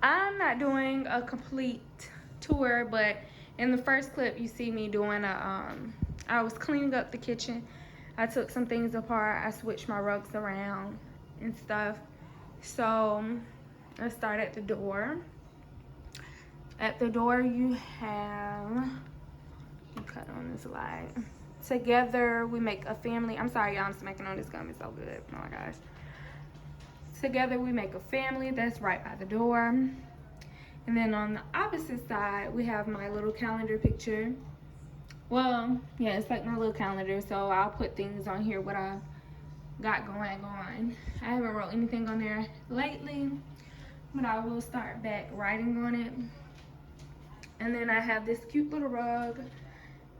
I'm not doing a complete tour, but in the first clip you see me doing I was cleaning up the kitchen. I took some things apart, I switched my rugs around and stuff. So let's start at the door. At the door you have, cut on this light. Together we make a family. I'm sorry y'all, I'm smacking on this gum, it's so good, oh my gosh. Together we make a family, that's right by the door. And then on the opposite side we have my little calendar picture. Well, yeah, it's like my little calendar, so I'll put things on here what I got going on. I haven't wrote anything on there lately, but I will start back writing on it. And then I have this cute little rug.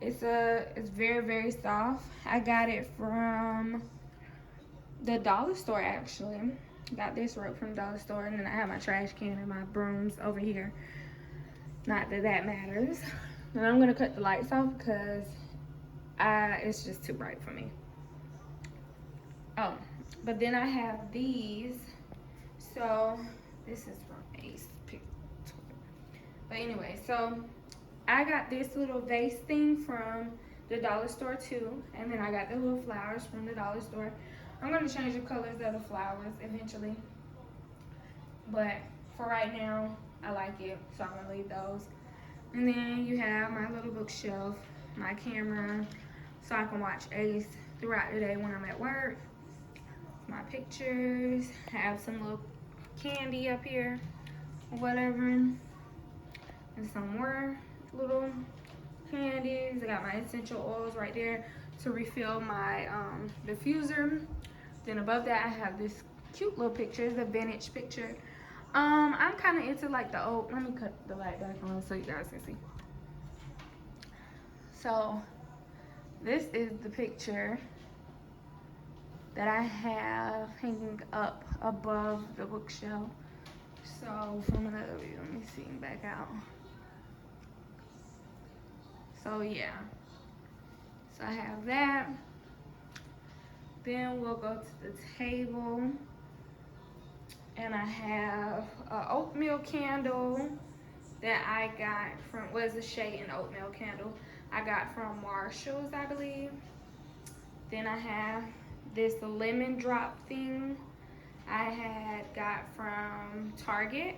It's very, very soft. I got it from the dollar store actually. Got this rug from the dollar store, and then I have my trash can and my brooms over here. Not that that matters. And I'm gonna cut the lights off because it's just too bright for me. Oh, but then I have these. So this is from Ace Picture. But anyway, so I got this little vase thing from the dollar store too, and then I got the little flowers from the dollar store. I'm gonna change the colors of the flowers eventually, but for right now I like it, so I'm gonna leave those. And then you have my little bookshelf, my camera, so I can watch Ace throughout the day when I'm at work. My pictures, I have some little candy up here or whatever, and some more little candies. I got my essential oils right there to refill my diffuser. Then above that I have this cute little picture. It's a vintage picture. I'm kind of into like the old, let me cut the light back on so you guys can see. So this is the picture that I have hanging up above the bookshelf. So from another view, let me see back out. So yeah, so I have that. Then we'll go to the table, and I have an oatmeal candle that I got from, was a shade and oatmeal candle I got from Marshall's, I believe. Then I have this lemon drop thing I had got from Target.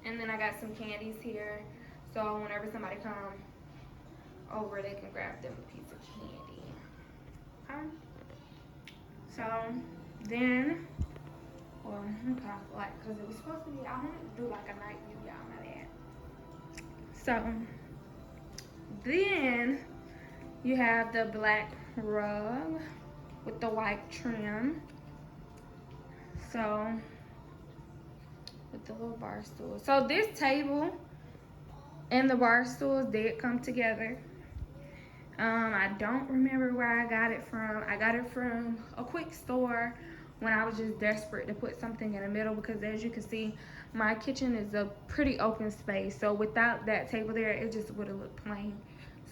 And then I got some candies here, so whenever somebody comes over, they can grab them a piece of candy. Okay. So then, well, okay, like, because it was supposed to be, I wanted to do like a night view, y'all know that. So then you have the black rug with the white trim. So with the little bar stool. So this table and the bar stools did come together. I don't remember where I got it from. I got it from a quick store when I was just desperate to put something in the middle, because as you can see, my kitchen is a pretty open space. So without that table there, it just would have looked plain.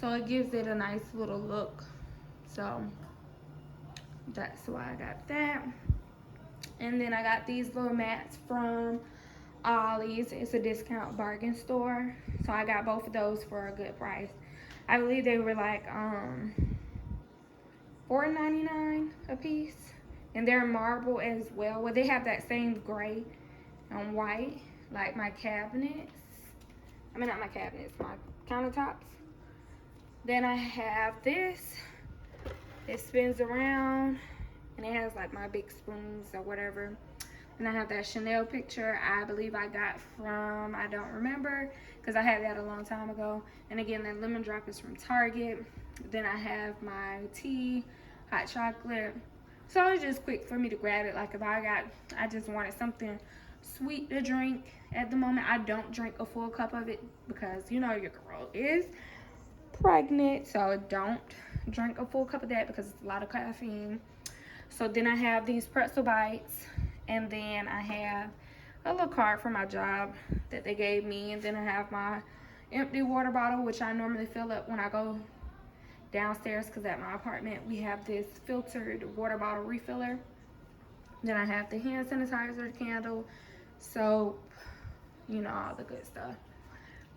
So it gives it a nice little look. So that's why I got that. And then I got these little mats from Ollie's. It's a discount bargain store. So I got both of those for a good price. I believe they were like $4.99 a piece. And they're marble as well. Well, they have that same gray and white, like my cabinets. I mean, not my cabinets, my countertops. Then I have this. It spins around, and it has like my big spoons or whatever. And I have that Chanel picture I believe I got from, I don't remember, because I had that a long time ago. And again, that lemon drop is from Target. Then I have my tea, hot chocolate. So it's just quick for me to grab it. Like if I just wanted something sweet to drink at the moment. I don't drink a full cup of it because you know your girl is pregnant. So don't drink a full cup of that because it's a lot of caffeine. So then I have these pretzel bites. And then I have a little card from my job that they gave me. And then I have my empty water bottle, which I normally fill up when I go downstairs, because at my apartment we have this filtered water bottle refiller. Then I have the hand sanitizer, candle, soap, you know, all the good stuff.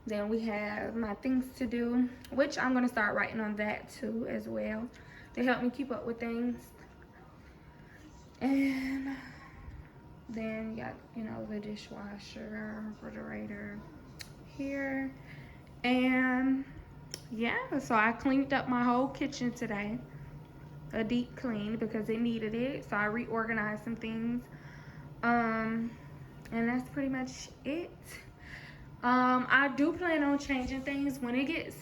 Then we have my things to do, which I'm going to start writing on that too as well to help me keep up with things. And then you got, you know, the dishwasher, refrigerator here. And yeah, so I cleaned up my whole kitchen today. A deep clean because it needed it. So I reorganized some things. And that's pretty much it. I do plan on changing things when it gets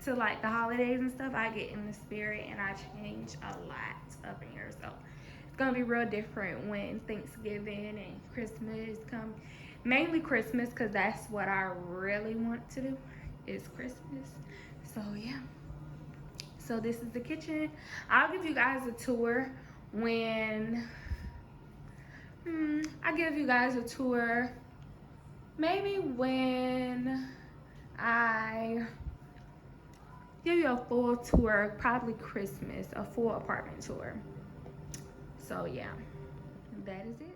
to like the holidays and stuff. I get in the spirit and I change a lot up in here. So it's gonna be real different when Thanksgiving and Christmas come. Mainly Christmas, because that's what I really want to do, is Christmas. So yeah, so this is the kitchen. I'll give you guys a tour when I give you guys a tour maybe when I give you a full tour, probably Christmas, a full apartment tour. So yeah, that is it.